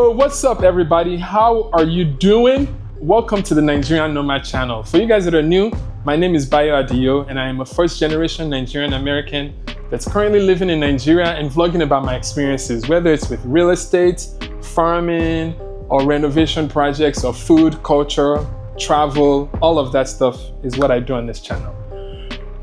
Yo, what's up everybody? How are you doing? Welcome to the Nigerian Nomad channel. For you guys that are new, my name is Bayo Adio and I am a first generation Nigerian American that's currently living in Nigeria and vlogging about my experiences, whether it's with real estate, farming, or renovation projects, or food, culture, travel, all of that stuff is what I do on this channel.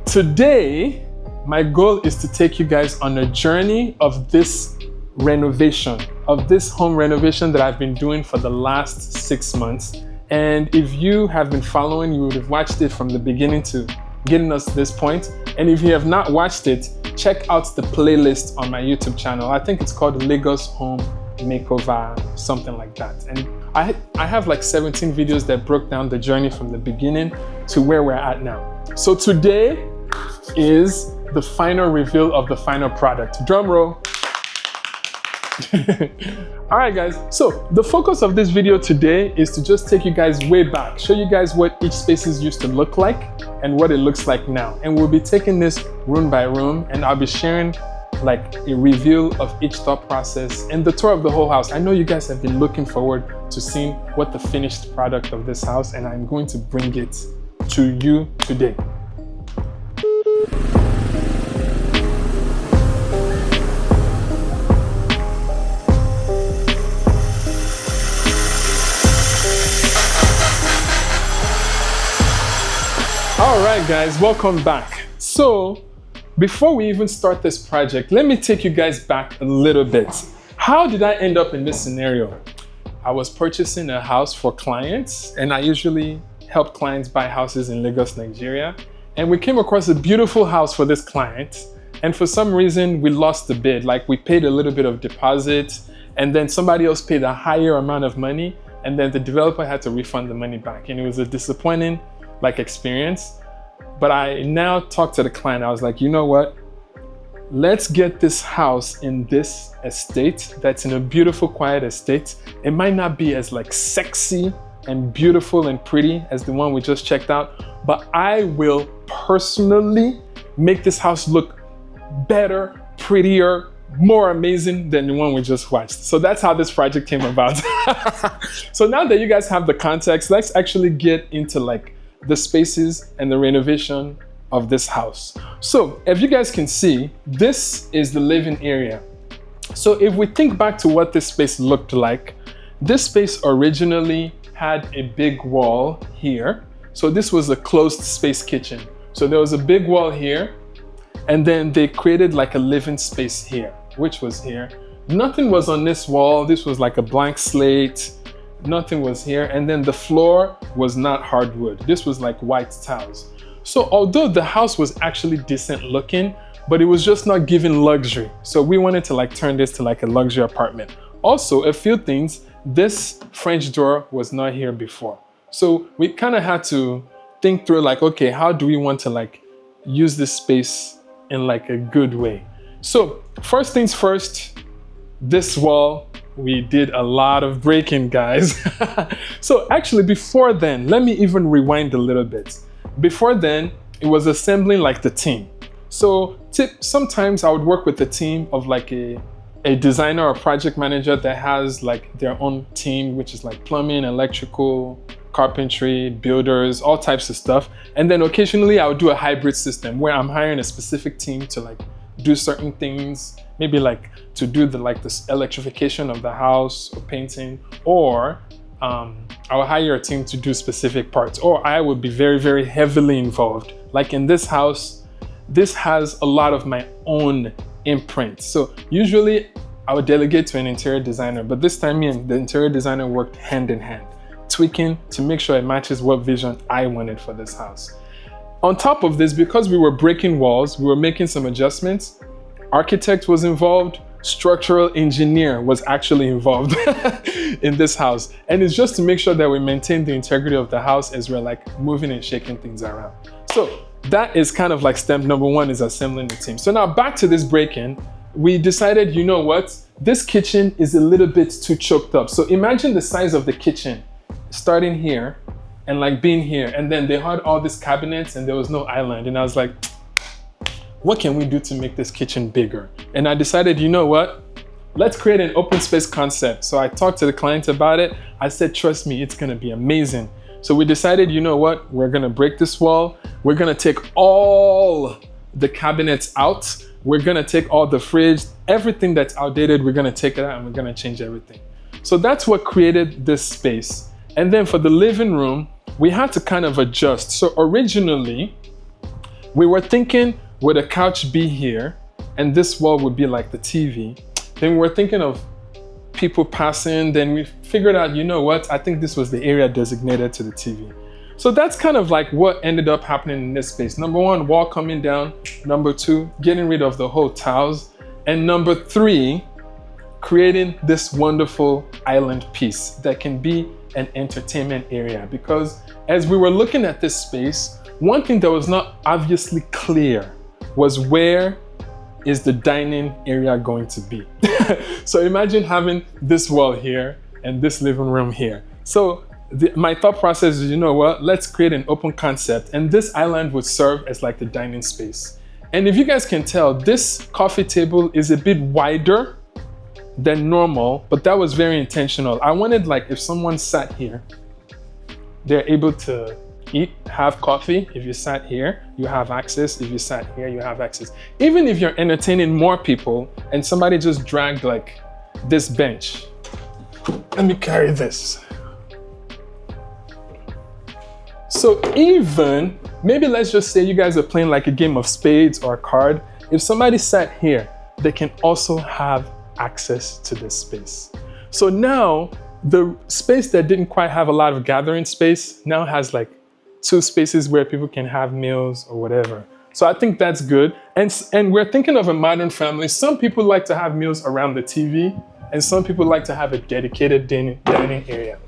Today, my goal is to take you guys on a journey of this renovation, of this home renovation that I've been doing for the last 6 months. And if you have been following, you would have watched it from the beginning to getting us to this point. And if you have not watched it, check out the playlist on my YouTube channel. I think it's called Lagos Home Makeover, something like that. And I have like 17 videos that broke down the journey from the beginning to where we're at now. So today is the final reveal of the final product. Drum roll. All right guys, so the focus of this video today is to just take you guys way back, show you guys what each spaces used to look like and what it looks like now. And we'll be taking this room by room and I'll be sharing like a review of each thought process and the tour of the whole house. I know you guys have been looking forward to seeing what the finished product of this house, and I'm going to bring it to you today. All right guys, welcome back. So before we even start this project, let me take you guys back a little bit. How did I end up in this scenario? I was purchasing a house for clients, and I usually help clients buy houses in Lagos, Nigeria. And we came across a beautiful house for this client. And for some reason, we lost the bid. Like, we paid a little bit of deposit and then somebody else paid a higher amount of money. And then the developer had to refund the money back. And it was a disappointing experience. But I now talked to the client. I was like, you know what? Let's get this house in this estate that's in a beautiful, quiet estate. It might not be as like sexy and beautiful and pretty as the one we just checked out, but I will personally make this house look better, prettier, more amazing than the one we just watched. So that's how this project came about. So now that you guys have the context, let's actually get into like the spaces and the renovation of this house. So if you guys can see, this is the living area. So if we think back to what this space looked like, this space originally had a big wall here. So this was a closed space kitchen. So there was a big wall here, and then they created like a living space here, which was here. Nothing was on this wall. This was like a blank slate. Nothing was here, and then the floor was not hardwood. This was like white tiles. So although the house was actually decent looking, but it was just not giving luxury. So we wanted to like turn this to like a luxury apartment. Also, a few things, this French door was not here before. So we kind of had to think through like, okay, how do we want to like use this space in like a good way? So first things first, this wall, we did a lot of breaking, guys. So actually before then, let me even rewind a little bit. Before then, it was assembling like the team. So sometimes I would work with a team of like a designer or project manager that has like their own team, which is like plumbing, electrical, carpentry, builders, all types of stuff. And then occasionally I would do a hybrid system where I'm hiring a specific team to like do certain things, maybe like to do this electrification of the house or painting, or I will hire a team to do specific parts, or I would be very, very heavily involved. Like in this house, this has a lot of my own imprint. So usually I would delegate to an interior designer, but this time me and the interior designer worked hand in hand, tweaking to make sure it matches what vision I wanted for this house. On top of this, because we were breaking walls, we were making some adjustments. Architect was involved, structural engineer was actually involved in this house. And it's just to make sure that we maintain the integrity of the house as we're like moving and shaking things around. So that is kind of like step number one, is assembling the team. So now back to this break-in, we decided, you know what? This kitchen is a little bit too choked up. So imagine the size of the kitchen starting here and like being here. And then they had all these cabinets and there was no island. And I was like, what can we do to make this kitchen bigger? And I decided, you know what? let's create an open space concept. So I talked to the client about it. I said, trust me, it's gonna be amazing. So we decided, you know what? We're gonna break this wall. We're gonna take all the cabinets out. We're gonna take all the fridge, everything that's outdated, we're gonna take it out and we're gonna change everything. So that's what created this space. And then for the living room, we had to kind of adjust. So originally, we were thinking, would a couch be here? And this wall would be like the TV. Then we were thinking of people passing. Then we figured out, you know what? I think this was the area designated to the TV. So that's kind of like what ended up happening in this space. Number one, wall coming down. Number two, getting rid of the whole tiles. And number three, creating this wonderful island piece that can be an entertainment area. Because as we were looking at this space, one thing that was not obviously clear was where is the dining area going to be. So imagine having this wall here and this living room here. So my thought process is, you know what, let's create an open concept, and this island would serve as like the dining space. And if you guys can tell, this coffee table is a bit wider than normal, but that was very intentional. I wanted, like, if someone sat here, they're able to eat, have coffee. If you sat here, you have access. If you sat here, you have access. Even if you're entertaining more people and somebody just dragged like this bench. Let me carry this. So even, maybe let's just say you guys are playing like a game of spades or a card. If somebody sat here, they can also have access to this space. So now the space that didn't quite have a lot of gathering space now has like 2 spaces where people can have meals or whatever. So I think that's good. And we're thinking of a modern family. Some people like to have meals around the TV, and some people like to have a dedicated dining area.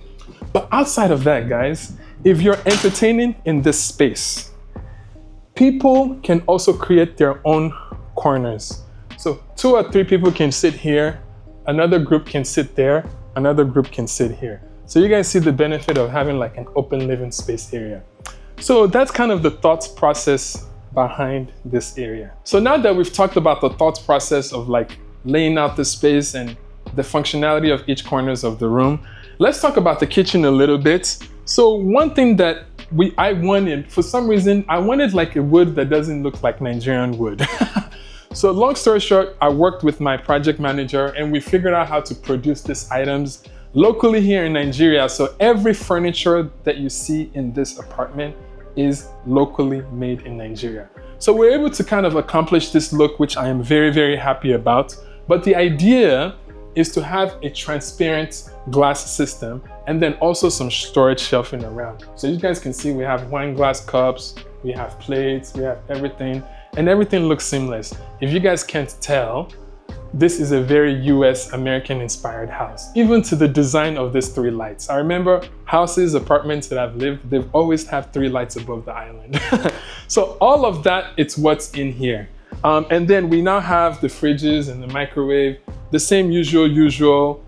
But outside of that, guys, if you're entertaining in this space, people can also create their own corners. So 2 or 3 people can sit here, another group can sit there, another group can sit here. So you guys see the benefit of having like an open living space area. So that's kind of the thought process behind this area. So now that we've talked about the thought process of like laying out the space and the functionality of each corners of the room, let's talk about the kitchen a little bit. So one thing that I wanted, for some reason, I wanted like a wood that doesn't look like Nigerian wood. So long story short, I worked with my project manager and we figured out how to produce these items locally here in Nigeria. So every furniture that you see in this apartment is locally made in Nigeria. So we're able to kind of accomplish this look, which I am very, very happy about. But the idea is to have a transparent glass system and then also some storage shelving around. So you guys can see we have wine glass cups, we have plates, we have everything, and everything looks seamless. If you guys can't tell, this is a very US American inspired house, even to the design of these 3 lights. I remember houses, apartments that I've lived, they've always have 3 lights above the island. So all of that, it's what's in here. And then we now have the fridges and the microwave, the same usual.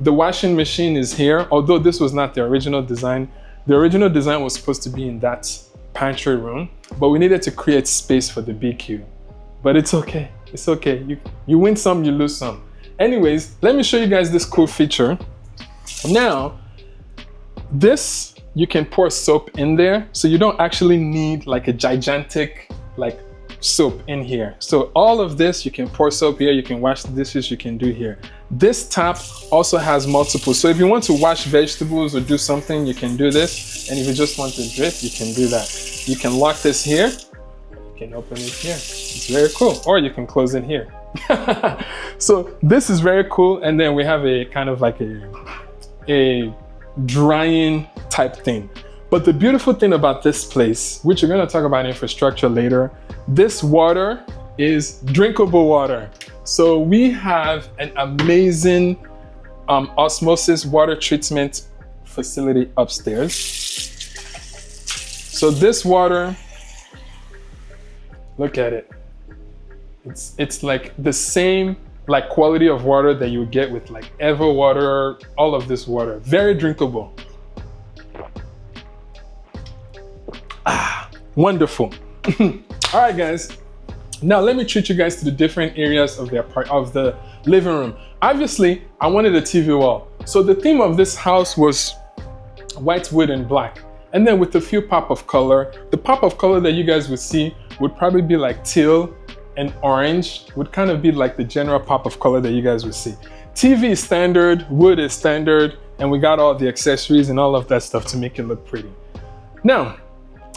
The washing machine is here, although this was not the original design. The original design was supposed to be in that pantry room, but we needed to create space for the BQ. But it's okay, it's okay. You win some, you lose some. Anyways, let me show you guys this cool feature. Now, this, you can pour soap in there, so you don't actually need like a gigantic like soap in here. So all of this, you can pour soap here, you can wash the dishes, you can do here. This tap also has multiple. So if you want to wash vegetables or do something, you can do this. And if you just want to drip, you can do that. You can lock this here, you can open it here. It's very cool. Or you can close it here. So this is very cool. And then we have a kind of like a drying type thing. But the beautiful thing about this place, which we're going to talk about infrastructure later, this water is drinkable water. So we have an amazing osmosis water treatment facility upstairs. So this water, look at it. It's like the same like quality of water that you would get with like Ever water, all of this water, very drinkable. Wonderful. All right, guys. Now let me treat you guys to the different areas of the living room. Obviously, I wanted a TV wall. So the theme of this house was white, wood, and black. And then with a few pop of color, the pop of color that you guys would see would probably be like teal and orange, would kind of be like the general pop of color that you guys would see. TV is standard, wood is standard, and we got all the accessories and all of that stuff to make it look pretty. Now,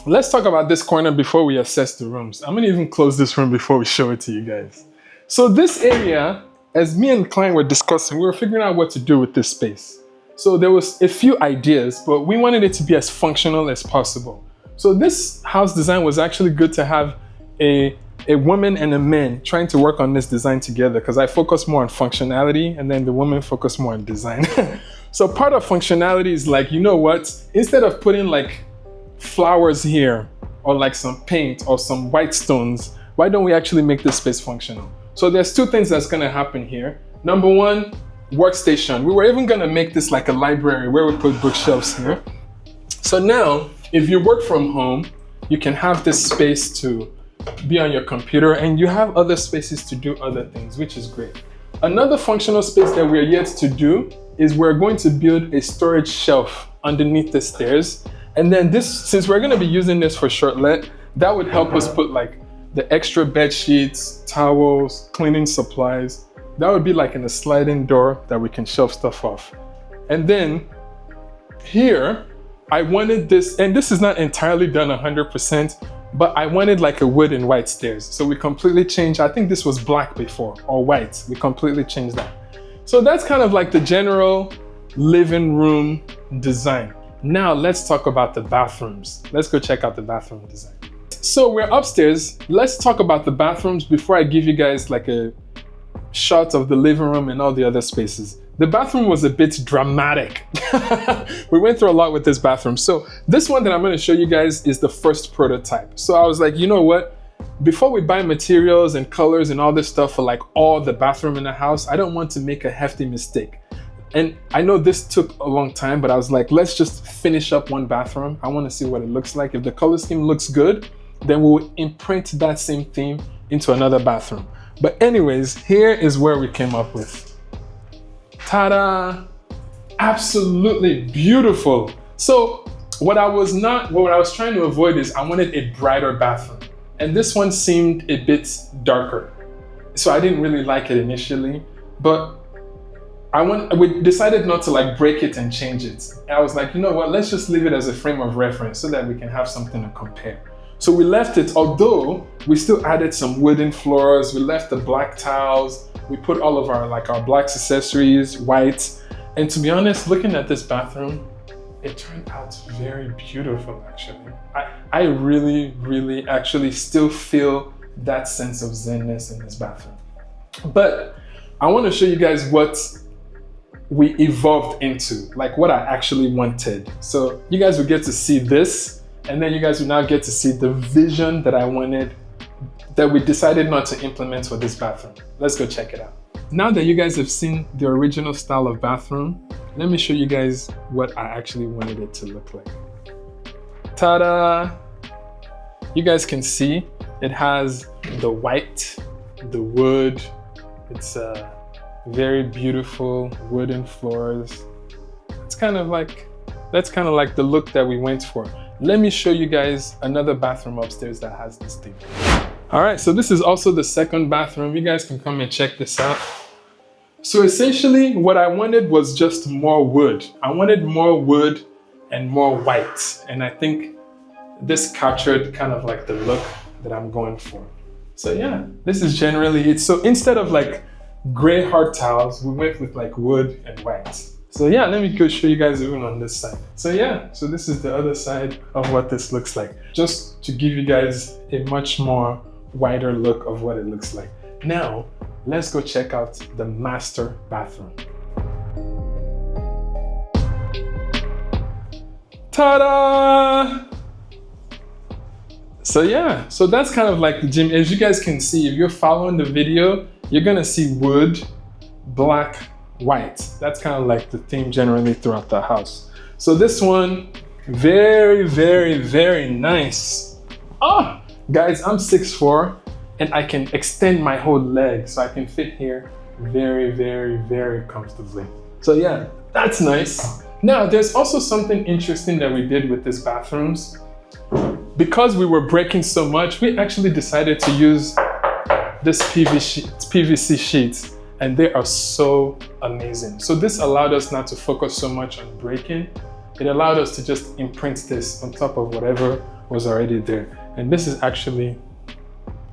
let's talk about this corner before we assess the rooms. I'm gonna even close this room before we show it to you guys. So this area, as me and the client were discussing, we were figuring out what to do with this space. So there was a few ideas, but we wanted it to be as functional as possible. So this house design was actually good to have a woman and a man trying to work on this design together, because I focus more on functionality and then the woman focus more on design. So part of functionality is like, you know what, instead of putting like flowers here or like some paint or some white stones, why don't we actually make this space functional? So there's two things that's gonna happen here. Number one, workstation. We were even gonna make this like a library where we put bookshelves here. So now, if you work from home, you can have this space to be on your computer and you have other spaces to do other things, which is great. Another functional space that we're yet to do is we're going to build a storage shelf underneath the stairs. And then this, since we're gonna be using this for Shortlet, that would help us put like the extra bed sheets, towels, cleaning supplies. That would be like in a sliding door that we can shelf stuff off. And then here, I wanted this, and this is not entirely done 100%, but I wanted like a wood and white stairs. So we completely changed, I think this was black before, or white. We completely changed that. So that's kind of like the general living room design. Now let's talk about the bathrooms. Let's go check out the bathroom design. So we're upstairs. Let's talk about the bathrooms before I give you guys like a shot of the living room and all the other spaces. The bathroom was a bit dramatic. We went through a lot with this bathroom. So this one that I'm gonna show you guys is the first prototype. So I was like, you know what? Before we buy materials and colors and all this stuff for like all the bathroom in the house, I don't want to make a hefty mistake. And I know this took a long time, but I was like, let's just finish up one bathroom. I wanna see what it looks like. If the color scheme looks good, then we'll imprint that same theme into another bathroom. But anyways, here is where we came up with. Ta-da! Absolutely beautiful. So what I was trying to avoid is I wanted a brighter bathroom. And this one seemed a bit darker. So I didn't really like it initially, but we decided not to like break it and change it. I was like, you know what, let's just leave it as a frame of reference so that we can have something to compare. So we left it, although we still added some wooden floors, we left the black tiles, we put all of our black accessories, white. And to be honest, looking at this bathroom, it turned out very beautiful actually. I really, really actually still feel that sense of zenness in this bathroom. But I want to show you guys what we evolved into, like what I actually wanted. So you guys will get to see this, and then you guys will now get to see the vision that I wanted, that we decided not to implement for this bathroom. Let's go check it out. Now that you guys have seen the original style of bathroom, let me show you guys what I actually wanted it to look like. Ta-da! You guys can see it has the white, the wood. It's very beautiful wooden floors. That's kind of like the look that we went for. Let me show you guys another bathroom upstairs that has this theme. All right, so this is also the second bathroom. You guys can come and check this out. So essentially what I wanted was just more wood. I wanted more wood and more white. And I think this captured kind of like the look that I'm going for. So yeah, this is generally it. So instead of like gray hard tiles, we went with like wood and white. So yeah, let me go show you guys even on this side. So yeah, so this is the other side of what this looks like. Just to give you guys a much more wider look of what it looks like. Now, let's go check out the master bathroom. Ta-da! So yeah, so that's kind of like the gym. As you guys can see, if you're following the video, you're gonna see wood, black, white. That's kind of like the theme generally throughout the house. So this one, very, very, very nice. Oh, guys, I'm 6'4", and I can extend my whole leg so I can fit here very, very, very comfortably. So yeah, that's nice. Now, there's also something interesting that we did with these bathrooms. Because we were breaking so much, we actually decided to use this PVC sheets, and they are so amazing. So this allowed us not to focus so much on breaking. It allowed us to just imprint this on top of whatever was already there. And this is actually,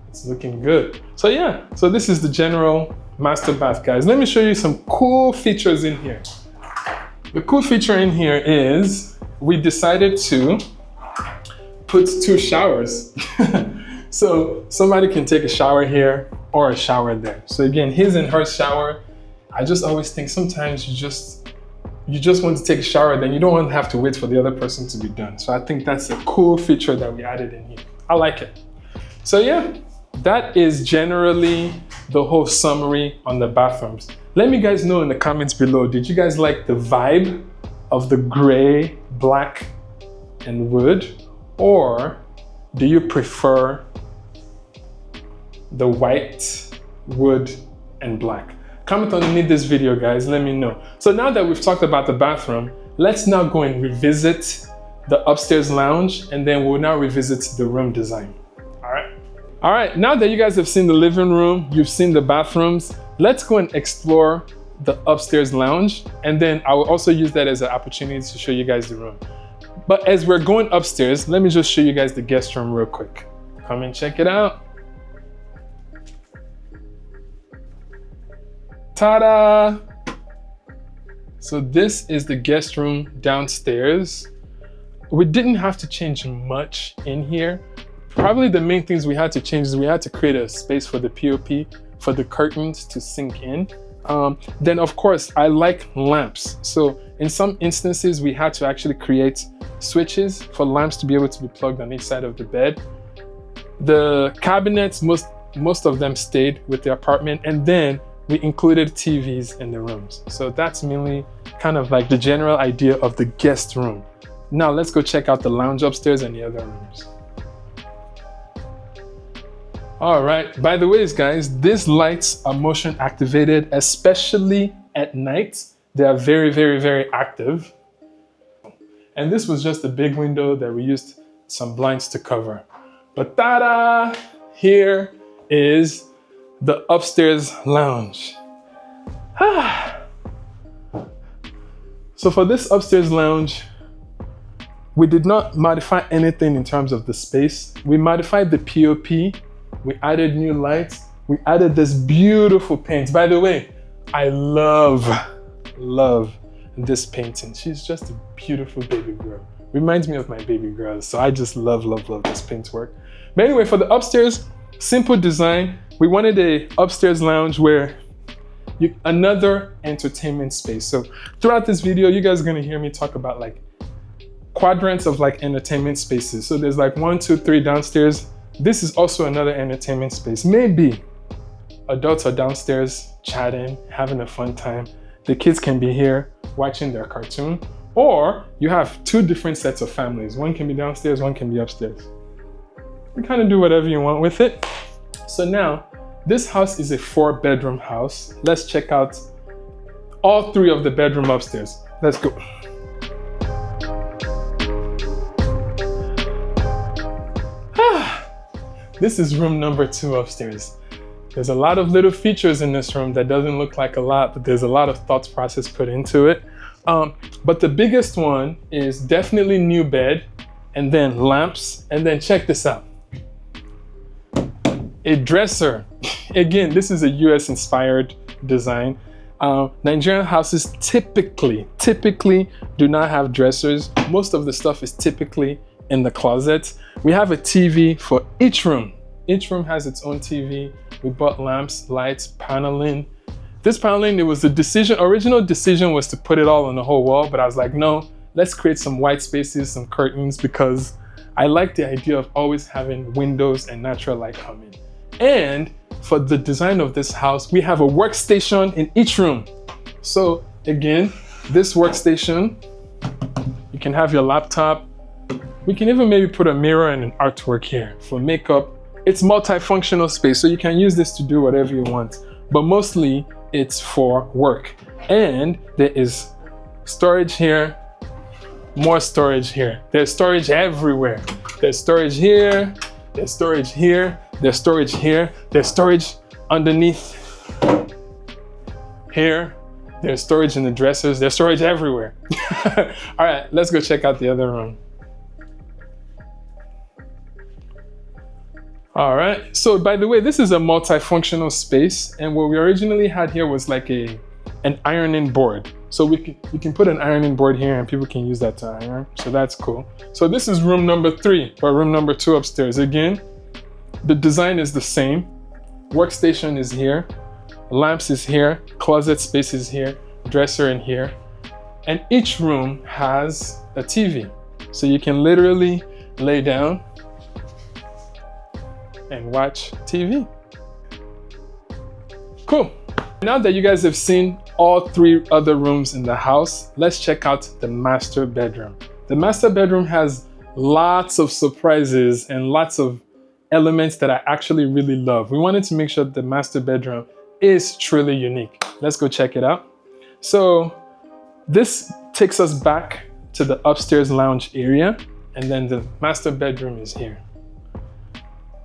it's looking good. So yeah, so this is the general master bath, guys. Let me show you some cool features in here. The cool feature in here is we decided to put 2 showers. So somebody can take a shower here or a shower there. So again, his and her shower. I just always think sometimes you just want to take a shower, then you don't want to have to wait for the other person to be done. So I think that's a cool feature that we added in here. I like it. So yeah, that is generally the whole summary on the bathrooms. Let me guys know in the comments below, did you guys like the vibe of the gray, black, and wood? Or do you prefer the white, wood, and black? Comment underneath this video, guys, let me know. So now that we've talked about the bathroom, let's now go and revisit the upstairs lounge, and then we'll now revisit the room design. All right, now that you guys have seen the living room, you've seen the bathrooms, let's go and explore the upstairs lounge, and then I will also use that as an opportunity to show you guys the room. But as we're going upstairs, let me just show you guys the guest room real quick. Come and check it out. Ta-da! So this is the guest room downstairs. We didn't have to change much in here. Probably the main things we had to change is we had to create a space for the POP, for the curtains to sink in. Then of course, I like lamps. So in some instances, we had to actually create switches for lamps to be able to be plugged on each side of the bed. The cabinets, most of them stayed with the apartment, and then we included TVs in the rooms. So that's mainly kind of like the general idea of the guest room. Now let's go check out the lounge upstairs and the other rooms. All right, by the way, guys, these lights are motion activated, especially at night. They are very, very, very active. And this was just a big window that we used some blinds to cover. But ta-da! Here is the upstairs lounge. So for this upstairs lounge, we did not modify anything in terms of the space. We modified the POP. We added new lights. We added this beautiful paint. By the way, I love this painting. She's just a beautiful baby girl. Reminds me of my baby girl. So I just love this paint work. But anyway, for the upstairs, simple design. We wanted a upstairs lounge where another entertainment space. So throughout this video, you guys are gonna hear me talk about like quadrants of like entertainment spaces. So there's like 1, 2, 3 downstairs. This is also another entertainment space. Maybe adults are downstairs chatting, having a fun time. The kids can be here watching their cartoon, or you have 2 different sets of families. One can be downstairs, one can be upstairs. You kind of do whatever you want with it. So now, this house is a 4-bedroom house. Let's check out all 3 of the bedroom upstairs. Let's go. This is room number 2 upstairs. There's a lot of little features in this room that doesn't look like a lot, but there's a lot of thought process put into it. But the biggest one is definitely new bed, and then lamps, and then check this out. A dresser. Again, this is a US inspired design. Nigerian houses typically do not have dressers. Most of the stuff is typically in the closet. We have a TV for each room. Each room has its own TV. We bought lamps, lights, paneling. This paneling, it was the decision, original decision was to put it all on the whole wall, but I was like, no, let's create some white spaces, some curtains, because I like the idea of always having windows and natural light come in. And for the design of this house, we have a workstation in each room. So again, this workstation, you can have your laptop. We can even maybe put a mirror and an artwork here for makeup it's multifunctional space, so you can use this to do whatever you want, but mostly it's for work. And there is storage here, more storage here. There's storage everywhere. There's storage here, there's storage here, there's storage here, there's storage underneath here, there's storage in the dressers, there's storage everywhere. All right, let's go check out the other room. All right, so by the way, this is a multifunctional space, and what we originally had here was like an ironing board. So we can put an ironing board here and people can use that to iron, so that's cool. So this is room number 3, or room number 2 upstairs. Again, the design is the same. Workstation is here, lamps is here, closet space is here, dresser in here, and each room has a TV. So you can literally lay down and watch TV. Cool. Now that you guys have seen all 3 other rooms in the house, let's check out the master bedroom. The master bedroom has lots of surprises and lots of elements that I actually really love. We wanted to make sure the master bedroom is truly unique. Let's go check it out. So this takes us back to the upstairs lounge area, and then the master bedroom is here.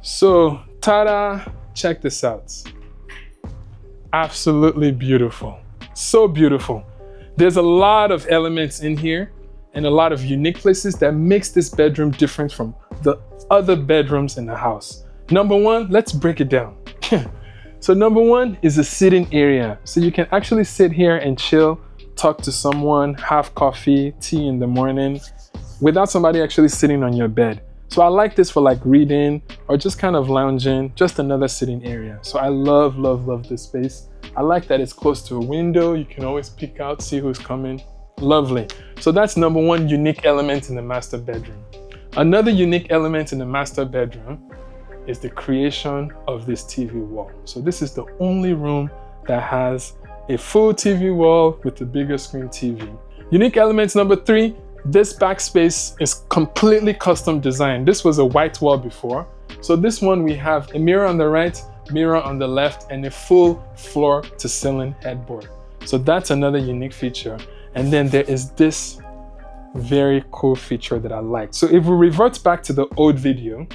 So, ta-da, check this out. Absolutely beautiful. So beautiful. There's a lot of elements in here and a lot of unique places that makes this bedroom different from the other bedrooms in the house. Number 1, let's break it down. So number 1 is a sitting area. So you can actually sit here and chill, talk to someone, have coffee, tea in the morning without somebody actually sitting on your bed. So I like this for like reading or just kind of lounging, just another sitting area. So I love, love, love this space. I like that it's close to a window. You can always peek out, see who's coming. Lovely. So that's number 1 unique element in the master bedroom. Another unique element in the master bedroom is the creation of this TV wall. So this is the only room that has a full TV wall with a bigger screen TV. Unique elements number 3, this backspace is completely custom designed. This was a white wall before. So this one we have a mirror on the right, mirror on the left, and a full floor to ceiling headboard. So that's another unique feature. And then there is this very cool feature that I like. So if we revert back to the old video,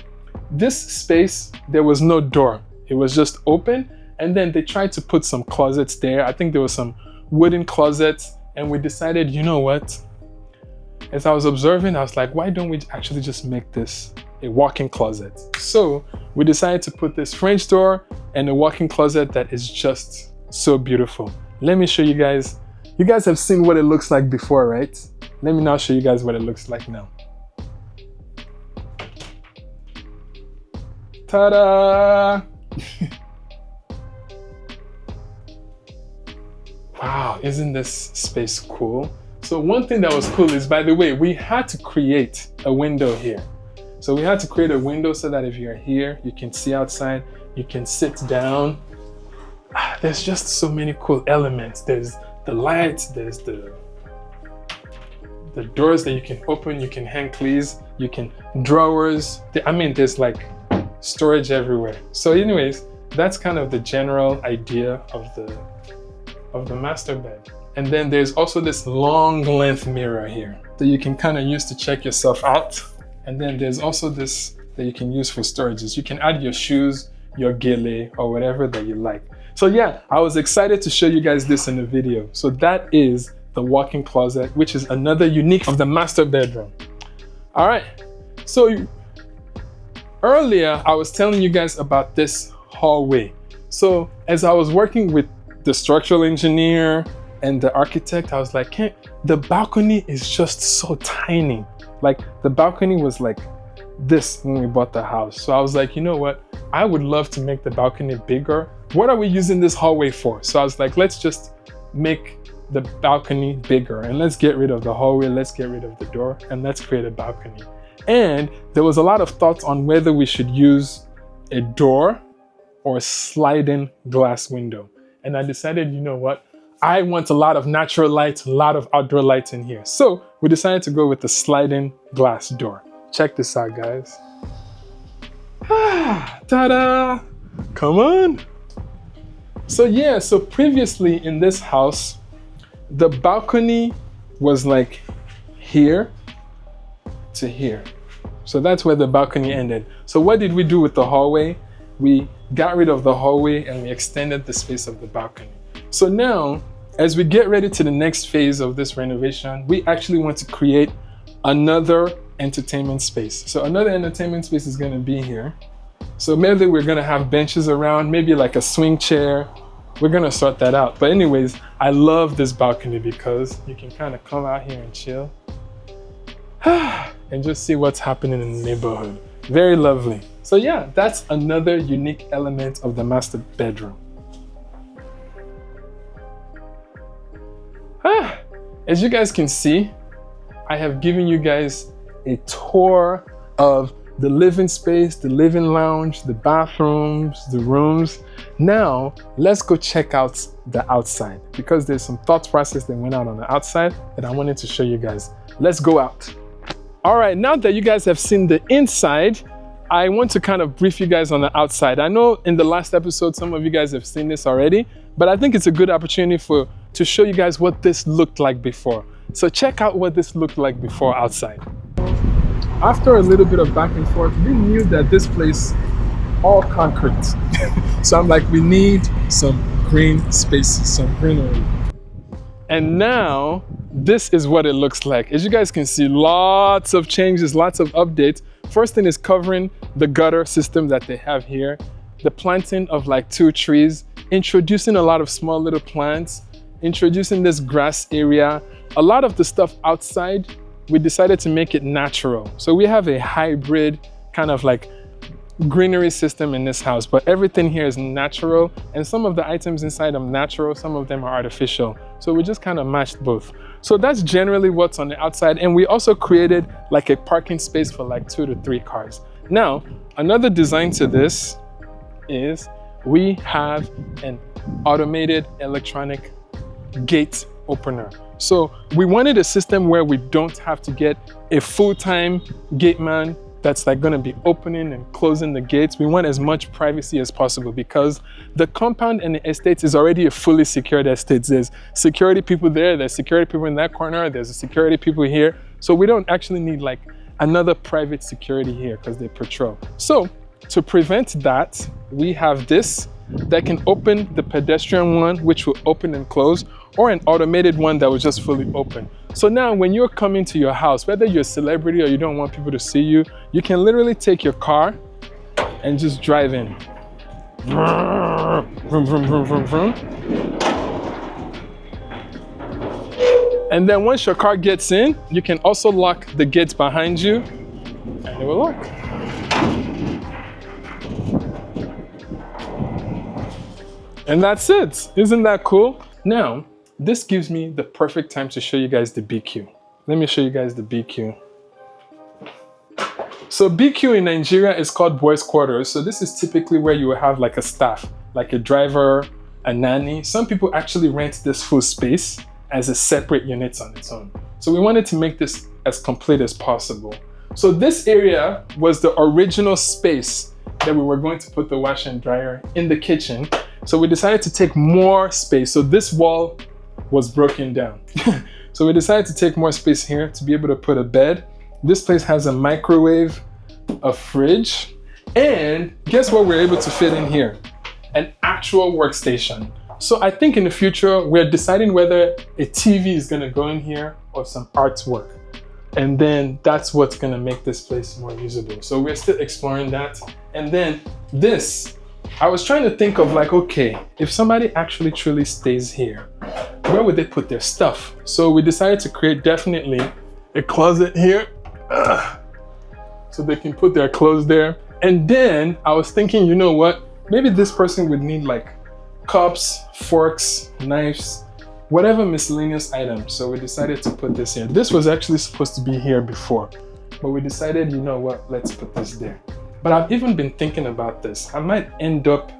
this space, there was no door. It was just open. And then they tried to put some closets there. I think there was some wooden closets. And we decided, you know what? As I was observing, I was like, why don't we actually just make this a walk-in closet? So we decided to put this French door and a walk-in closet that is just so beautiful. Let me show you guys. You guys have seen what it looks like before, right? Let me now show you guys what it looks like now. Ta-da! Wow, isn't this space cool? So one thing that was cool is, by the way, we had to create a window here. So we had to create a window so that if you're here, you can see outside, you can sit down. There's just so many cool elements. There's the lights, there's the doors that you can open, you can hang keys, you can drawers. I mean, there's like storage everywhere. So anyways, that's kind of the general idea of the master bed. And then there's also this long length mirror here that you can kind of use to check yourself out. And then there's also this that you can use for storages. You can add your shoes, your gele, or whatever that you like. So yeah, I was excited to show you guys this in the video. So that is the walk-in closet, which is another unique of the master bedroom. All right, so earlier I was telling you guys about this hallway. So as I was working with the structural engineer and the architect, I was like, the balcony is just so tiny. Like the balcony was like this when we bought the house. So I was like, you know what? I would love to make the balcony bigger. What are we using this hallway for? So I was like, let's just make the balcony bigger and let's get rid of the hallway, let's get rid of the door, and let's create a balcony. And there was a lot of thoughts on whether we should use a door or a sliding glass window. And I decided, you know what? I want a lot of natural light, a lot of outdoor light in here. So we decided to go with the sliding glass door. Check this out, guys. Ta-da! Come on. So yeah, so previously in this house, the balcony was like here to here. So that's where the balcony ended. So what did we do with the hallway? We got rid of the hallway and we extended the space of the balcony. So now, as we get ready to the next phase of this renovation, we actually want to create another entertainment space. So another entertainment space is going to be here. So maybe we're going to have benches around, maybe like a swing chair. We're going to sort that out. But anyways, I love this balcony because you can kind of come out here and chill and just see what's happening in the neighborhood. Very lovely. So yeah, that's another unique element of the master bedroom. As you guys can see, I have given you guys a tour of the living space, the living lounge, the bathrooms, the rooms. Now, let's go check out the outside because there's some thought process that went out on the outside that I wanted to show you guys. Let's go out. All right, now that you guys have seen the inside, I want to kind of brief you guys on the outside. I know in the last episode, some of you guys have seen this already, but I think it's a good opportunity to show you guys what this looked like before. So check out what this looked like before outside. After a little bit of back and forth, we knew that this place, all concrete. So I'm like, we need some green spaces, some greenery. And now, this is what it looks like. As you guys can see, lots of changes, lots of updates. First thing is covering the gutter system that they have here, the planting of like 2 trees, introducing a lot of small little plants, introducing this grass area. A lot of the stuff outside, we decided to make it natural. So we have a hybrid kind of like greenery system in this house, but everything here is natural, and some of the items inside are natural, some of them are artificial. So we just kind of matched both. So that's generally what's on the outside, and we also created like a parking space for like 2 to 3 cars. Now, another design to this is we have an automated electronic gate opener. So we wanted a system where we don't have to get a full-time gate man that's like gonna be opening and closing the gates. We want as much privacy as possible because the compound and the estate is already a fully secured estate. There's security people there, there's security people in that corner, there's a security people here. So we don't actually need like another private security here because they patrol. So to prevent that, we have this that can open the pedestrian one, which will open and close, or an automated one that was just fully open. So now when you're coming to your house, whether you're a celebrity or you don't want people to see you, you can literally take your car and just drive in. Vroom, vroom, vroom, vroom, vroom. And then once your car gets in, you can also lock the gates behind you and it will lock. And that's it. Isn't that cool? Now, this gives me the perfect time to show you guys the BQ. Let me show you guys the BQ. So BQ in Nigeria is called boys' quarters. So this is typically where you will have like a staff, like a driver, a nanny. Some people actually rent this full space as a separate unit on its own. So we wanted to make this as complete as possible. So this area was the original space that we were going to put the washer and dryer in the kitchen. So we decided to take more space. So this wall was broken down. So we decided to take more space here to be able to put a bed. This place has a microwave, a fridge, and guess what we're able to fit in here? An actual workstation. So I think in the future, we're deciding whether a TV is gonna go in here or some artwork. And then that's what's gonna make this place more usable. So we're still exploring that. And then this, I was trying to think of like, okay, if somebody actually truly stays here, where would they put their stuff? So we decided to create definitely a closet here. So they can put their clothes there. And then I was thinking, you know what? Maybe this person would need like cups, forks, knives, whatever miscellaneous items. So we decided to put this here. This was actually supposed to be here before, but we decided, you know what? Let's put this there. But I've even been thinking about this. I might end up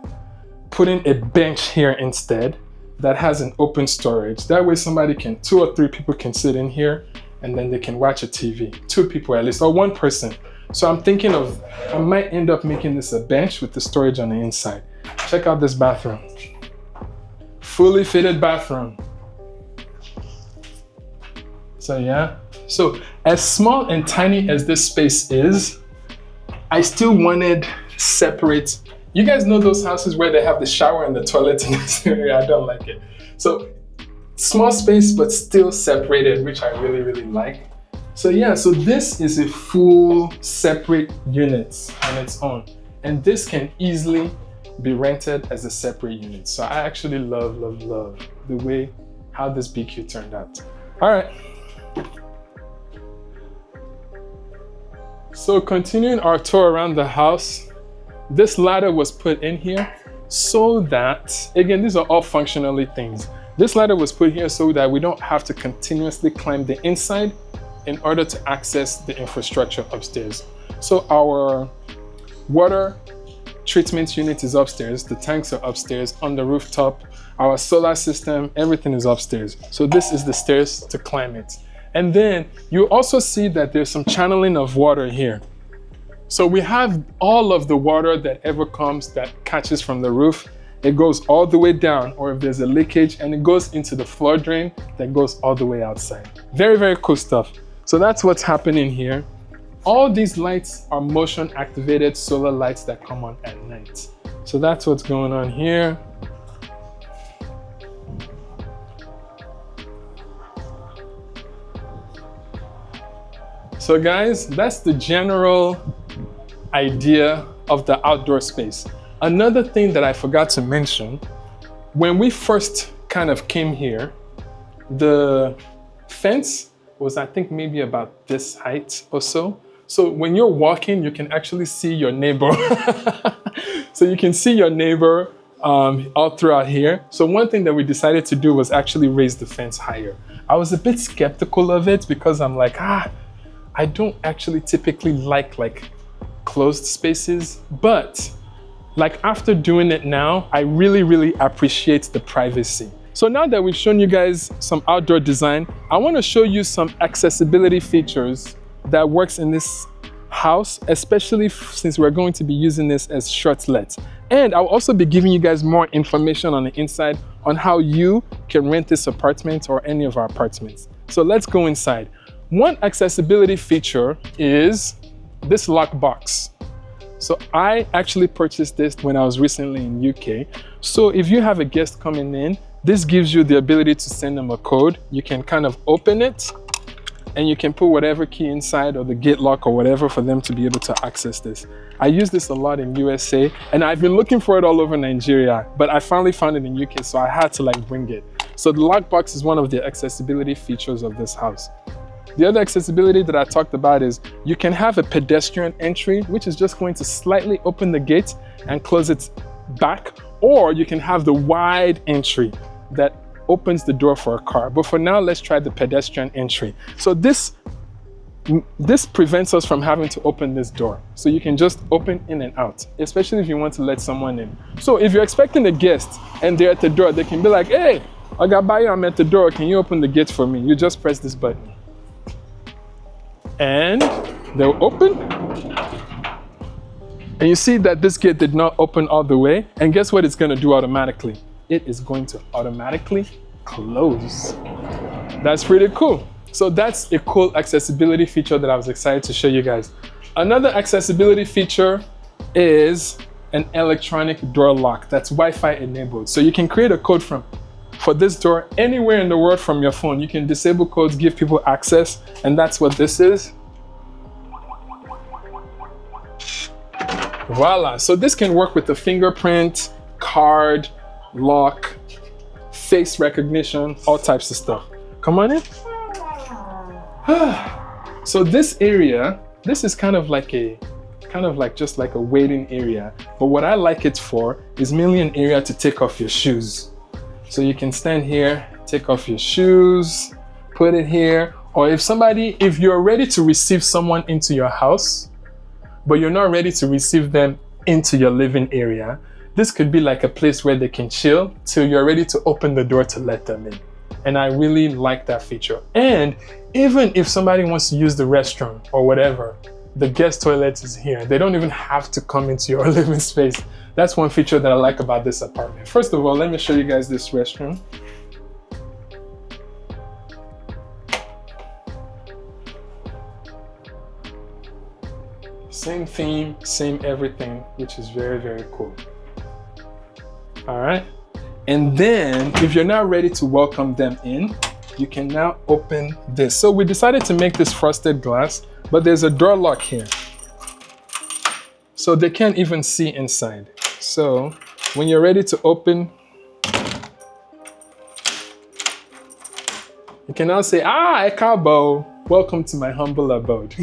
putting a bench here instead that has an open storage. That way somebody can, 2 or 3 people can sit in here and then they can watch a TV. 2 people at least, or 1 person. So I'm thinking of, I might end up making this a bench with the storage on the inside. Check out this bathroom. Fully fitted bathroom. So yeah, so as small and tiny as this space is, I still wanted separate. You guys know those houses where they have the shower and the toilet in this area? I don't like it. So small space, but still separated, which I really, really like. So yeah, so this is a full separate unit on its own. And this can easily be rented as a separate unit. So I actually love the way how this BQ turned out. All right. So continuing our tour around the house, this ladder was put in here so that, again, these are all functionally things. This ladder was put here so that we don't have to continuously climb the inside in order to access the infrastructure upstairs. So our water treatment unit is upstairs, the tanks are upstairs, on the rooftop, our solar system, everything is upstairs. So this is the stairs to climb it. And then you also see that there's some channeling of water here. So we have all of the water that ever comes that catches from the roof. It goes all the way down, or if there's a leakage, and it goes into the floor drain that goes all the way outside. Very, very cool stuff. So that's what's happening here. All these lights are motion activated solar lights that come on at night. So that's what's going on here. So guys, that's the general idea of the outdoor space. Another thing that I forgot to mention, when we first kind of came here, the fence was, I think, maybe about this height or so. So when you're walking, you can actually see your neighbor. So you can see your neighbor all throughout here. So one thing that we decided to do was actually raise the fence higher. I was a bit skeptical of it because I'm like, I don't actually typically like closed spaces, but like after doing it now, I really, really appreciate the privacy. So now that we've shown you guys some outdoor design, I want to show you some accessibility features that works in this house, especially since we're going to be using this as Shortlet. And I'll also be giving you guys more information on the inside on how you can rent this apartment or any of our apartments. So let's go inside. One accessibility feature is this lockbox. So I actually purchased this when I was recently in UK. So if you have a guest coming in, this gives you the ability to send them a code. You can kind of open it and you can put whatever key inside or the gate lock or whatever for them to be able to access this. I use this a lot in USA and I've been looking for it all over Nigeria, but I finally found it in UK, so I had to bring it. So the lockbox is one of the accessibility features of this house. The other accessibility that I talked about is you can have a pedestrian entry, which is just going to slightly open the gate and close it back, or you can have the wide entry that opens the door for a car. But for now, let's try the pedestrian entry. So this prevents us from having to open this door. So you can just open in and out, especially if you want to let someone in. So if you're expecting a guest and they're at the door, they can be like, hey, I got Bayo, I'm at the door. Can you open the gate for me? You just press this button. And they'll open. And you see that this gate did not open all the way. And guess what it's going to do automatically? It is going to automatically close. That's pretty cool. So that's a cool accessibility feature that I was excited to show you guys. Another accessibility feature is an electronic door lock that's Wi-Fi enabled. So you can create a code for this door anywhere in the world from your phone. You can disable codes, give people access, and that's what this is. Voila. So this can work with the fingerprint, card, lock, face recognition, all types of stuff. Come on in. So this area, this is kind of just like a waiting area. But what I like it for is mainly an area to take off your shoes. So you can stand here, take off your shoes, put it here. Or if you're ready to receive someone into your house, but you're not ready to receive them into your living area, this could be like a place where they can chill till you're ready to open the door to let them in. And I really like that feature. And even if somebody wants to use the restroom or whatever, the guest toilet is here. They don't even have to come into your living space. That's one feature that I like about this apartment. First of all, let me show you guys this restroom. Same theme, same everything, which is very, very cool. All right. And then if you're now ready to welcome them in, you can now open this. So we decided to make this frosted glass, but there's a door lock here. So they can't even see inside. So when you're ready to open, you can now say, Ekabo, welcome to my humble abode.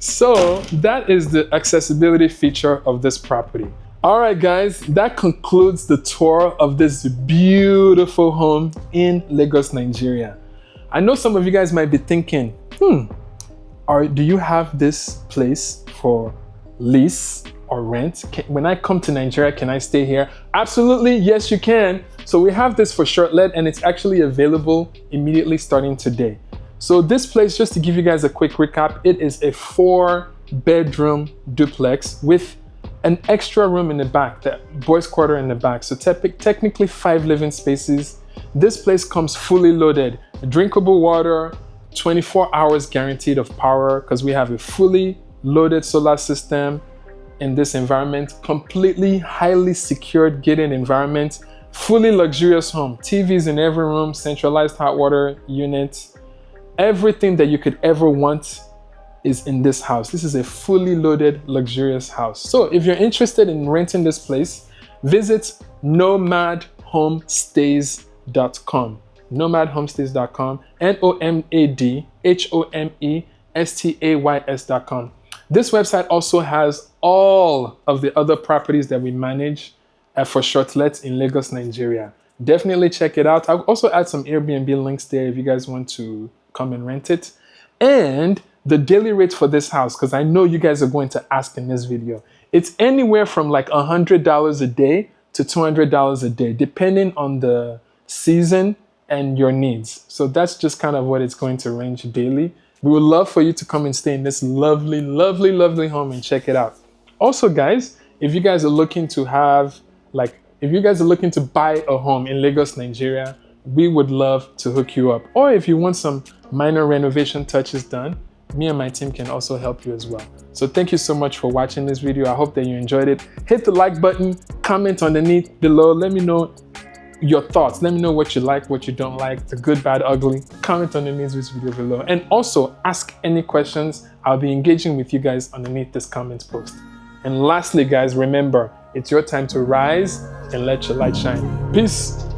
So that is the accessibility feature of this property. All right, guys, that concludes the tour of this beautiful home in Lagos, Nigeria. I know some of you guys might be thinking, do you have this place for lease or rent? When I come to Nigeria, can I stay here? Absolutely, yes, you can. So we have this for Shortlet, and it's actually available immediately starting today. So this place, just to give you guys a quick recap, it is a 4-bedroom duplex with an extra room in the back, the boys' quarter in the back. So technically 5 living spaces. This place comes fully loaded, drinkable water, 24 hours guaranteed of power, because we have a fully loaded solar system in this environment, completely highly secured gated environment, fully luxurious home, TVs in every room, centralized hot water unit, everything that you could ever want is in this house. This is a fully loaded, luxurious house. So if you're interested in renting this place, visit nomadhomestays.com. nomadhomestays.com, nomadhomestays.com. This website also has all of the other properties that we manage for Shortlet in Lagos, Nigeria. Definitely check it out. I'll also add some Airbnb links there if you guys want to come and rent it. And the daily rate for this house, because I know you guys are going to ask in this video, it's anywhere from like $100 a day to $200 a day, depending on the season and your needs. So that's just kind of what it's going to range daily. We would love for you to come and stay in this lovely, lovely, lovely home and check it out. Also, guys, if you guys are looking to buy a home in Lagos, Nigeria, we would love to hook you up. Or if you want some minor renovation touches done, me and my team can also help you as well. So thank you so much for watching this video. I hope that you enjoyed it. Hit the like button, comment underneath below. Let me know your thoughts. Let me know what you like, what you don't like, the good, bad, ugly. Comment underneath this video below. And also ask any questions. I'll be engaging with you guys underneath this comment post. And lastly, guys, remember, it's your time to rise and let your light shine. Peace.